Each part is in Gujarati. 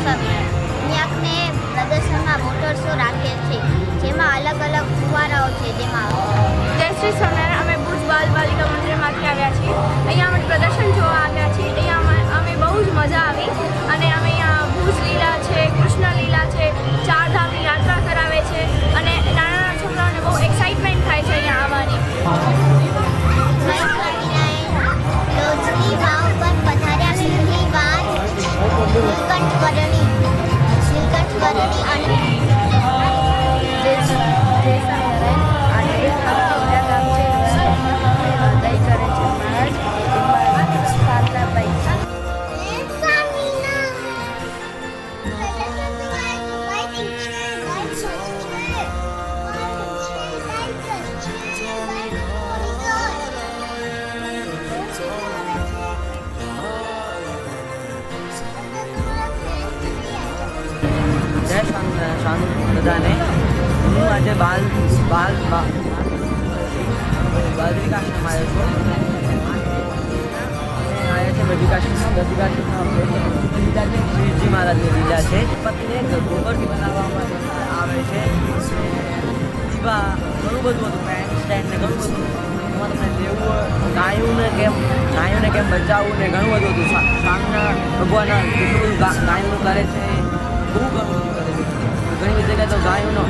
સ્વામિનારાયણ અહીંયા પ્રદર્શનમાં મોટર શો રાખે છે, જેમાં અલગ અલગ ફુવારાઓ છે. જેમાં જય શ્રી સ્વામિનારાયણ. અમે ભુજ બાલ બાલિકા મંદિરમાંથી આવ્યા છીએ. અહીંયા અમે પ્રદર્શન જોવા આવ્યા છીએ. અહીંયા અમે બહુ જ મજા આવી અને અમે અહીંયા ભુજ લીલા છે, કૃષ્ણ લીલા છે, ચારધામની યાત્રા કરાવે છે અને નાના છોકરાઓને બહુ એક્સાઇટમેન્ટ થાય છે અહીંયા આવવાની. રોજની વાવ પર પધાર્યા પહેલી વાર નીલકંઠ વર્ણી અને બધાને હું આજે બાલ વિકાસમાં આવ્યો છું. આવ્યા છે બદ્રિકાશ્રમમાં શ્રીજી મહારાજની લીલા છે. પતિને ગોબરથી બનાવવામાં આવે છે. દીવા ઘણું બધું હતું, પેન્ટ સ્ટેન્ડ ને ઘણું બધું એમાં તમને લેવું, ગાયોને કેમ બચાવવું ને ઘણું બધું હતું. સ્વામિના ભગવાન કેટલું બધું ગાયોનું કરે છે, બહુ ઘણું બધું કરે છે. ઘણી બધી જગ્યાએ તો ગાયોનો.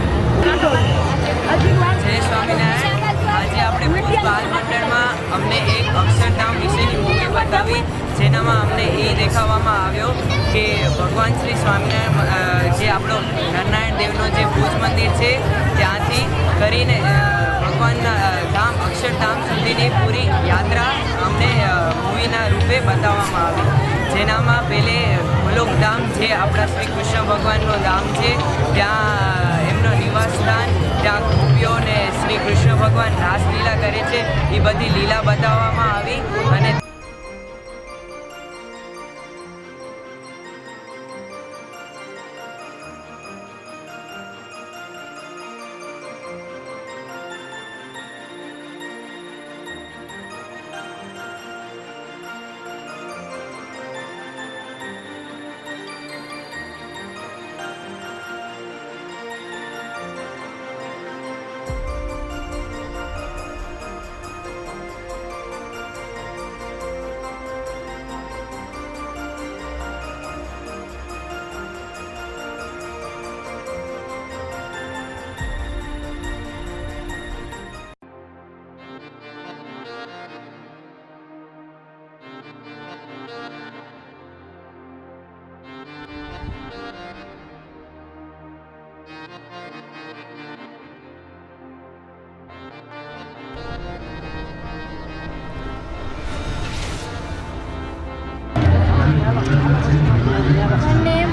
જય સ્વામિનારાયણ. આજે આપણે ભુજ બાલ મંડળમાં અમને એક અક્ષરધામ વિશેની મૂવી બતાવી, જેનામાં અમને એ દેખાડવામાં આવ્યો કે ભગવાન શ્રી સ્વામિનારાયણ જે આપણો નારાયણ દેવનો જે ભુજ મંદિર છે ત્યાંથી કરીને ભગવાનના ધામ અક્ષરધામ સુધીની પૂરી યાત્રા અમને મૂવીના રૂપે બતાવવામાં આવી. જેનામાં પહેલે ગોલોકધામ જે આપણા શ્રી કૃષ્ણ ભગવાનનું ધામ છે, ત્યાં એમનો નિવાસ સ્થાન, ત્યાં ગોપીઓ ને શ્રી કૃષ્ણ ભગવાન રાસલીલા કરે છે, એ બધી લીલા બતાવવામાં આવી. અને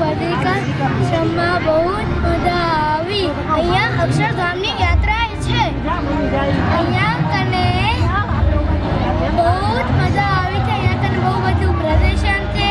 બદ્રિકાશ્રમમાં બહુ જ મજા આવી. અહીંયા અક્ષરધામની યાત્રા છે. અહીંયા કને બહુ જ મજા આવી છે. અહીંયા કને બહુ બધું પ્રદર્શન છે.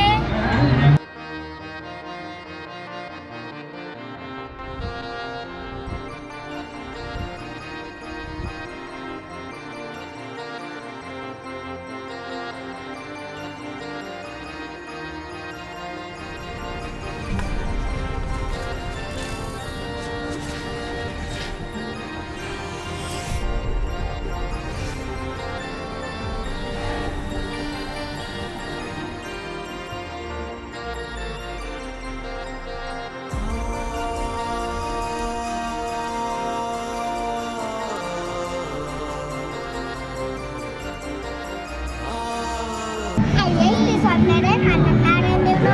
નારાયણ દેવનો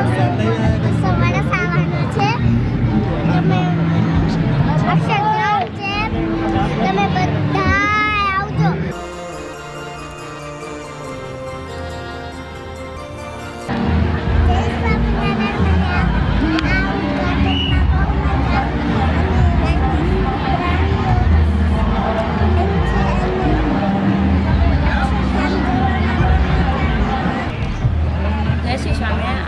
સવારે આવવાનો છે. તમે અક્ષરધામ છે, તમે બધા આવજો.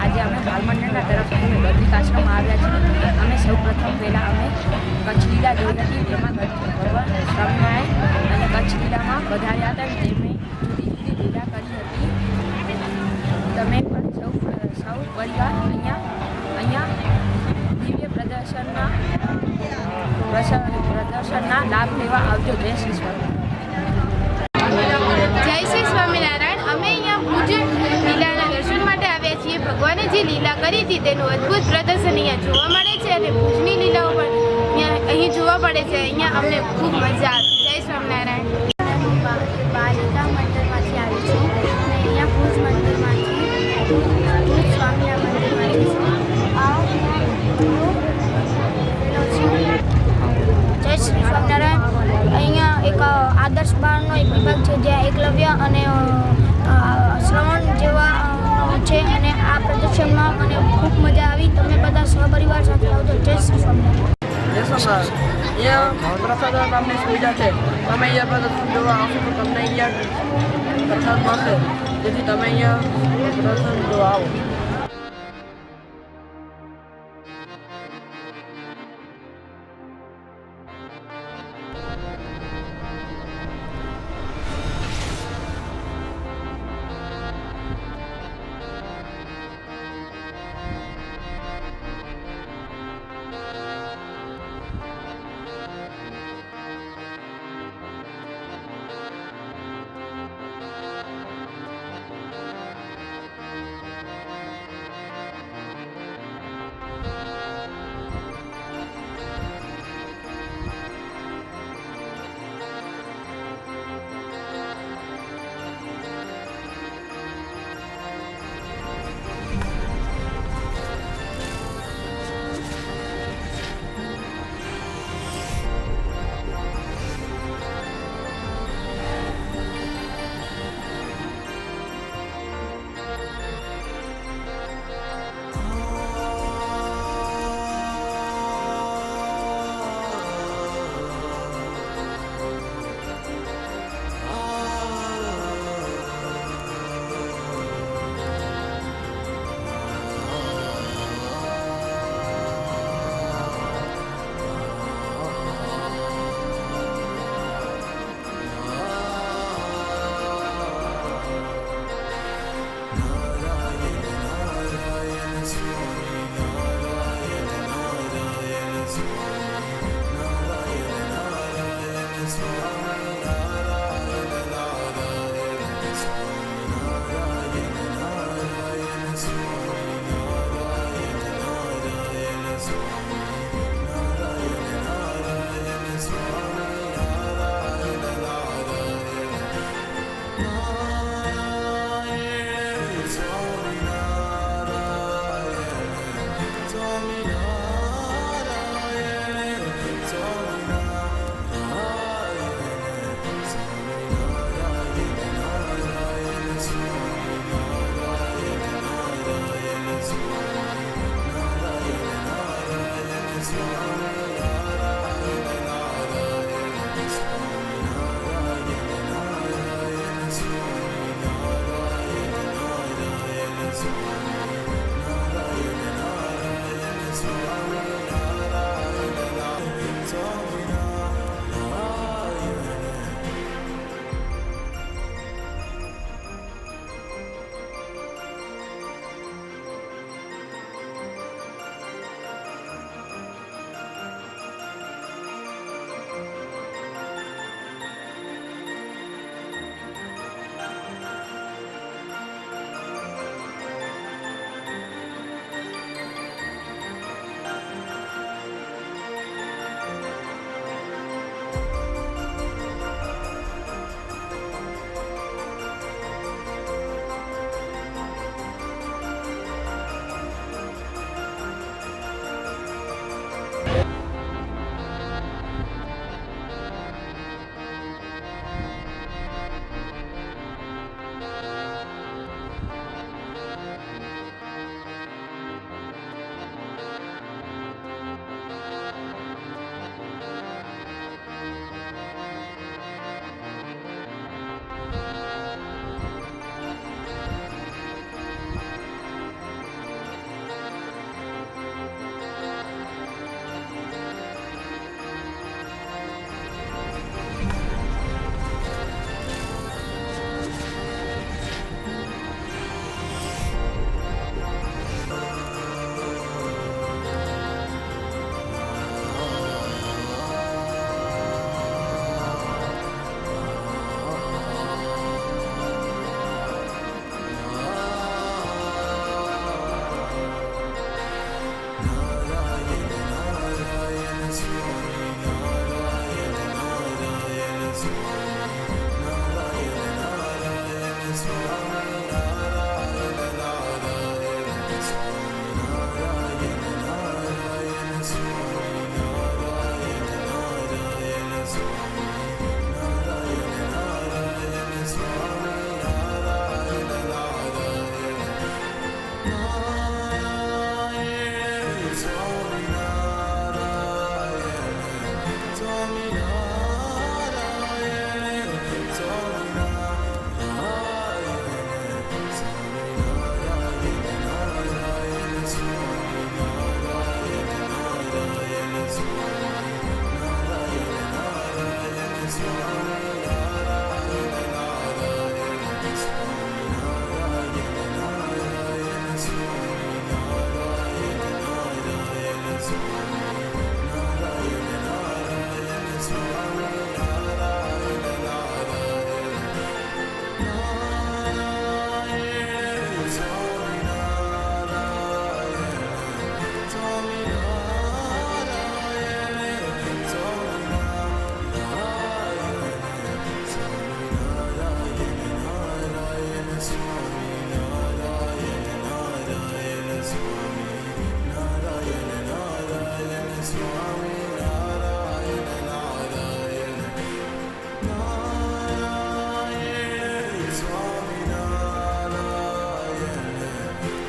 આજે અમે બાલમંડળના તરફથી બદ્રિકાશ્રમમાં આવ્યા છીએ. અમે સૌ પ્રથમ પહેલાં અમે કચ્છ લીલા જોઈ હતી, જેમાં ભગવાન સ્વામિનારાયણ અને કચ્છ લીલામાં વધાર્યા હતા, જેમણે જુદી જુદી લીલા કરી હતી. તમે પણ સૌ પરિવાર અહીંયા પ્રદર્શનના લાભ લેવા આવજો. જય શ્રી સ્વામિનારાયણ. જય શ્રી સ્વામિનારાયણ. અમે અહીંયા ભુજ લીલાના દર્શન માટે આવ્યા છીએ. ભગવાને જે લીલા કરી હતી તેનું અદ્ભુત પ્રદર્શન અહીંયા જોવા મળે છે અને ભુજની લીલાઓ પણ અહીં જોવા પડે છે. અહીંયા અમને ખૂબ મજા આવી. જય સ્વામિનારાયણ. બાલિકા મંદિરમાંથી આવી છું અને અહીંયા ભુજ મંદિરમાંથી ભુજ સ્વામિનારાયણ મંદિરમાંથી છું. જય શ્રી સ્વામિનારાયણ. અહીંયા એક આદર્શ બાળનો એક વિભાગ છે જ્યાં એકલવ્ય અને શ્રવણ જેવા છે અને આ પ્રદર્શનમાં મને ખૂબ મજા આવી. તમે બધા સહપરિવાર સાથે આવજો. જય શ્રી સ્વામિનારાયણ. અહીંયા પ્રસાદ નામની સુવિધા છે. તમે અહીંયા પ્રદર્શન જોવા આવશો તો તમને અહીંયા પ્રસાદ મળશે, જેથી તમે અહીંયા પ્રદર્શન જોવા આવો.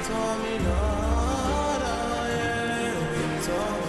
Swami Narayana, Swami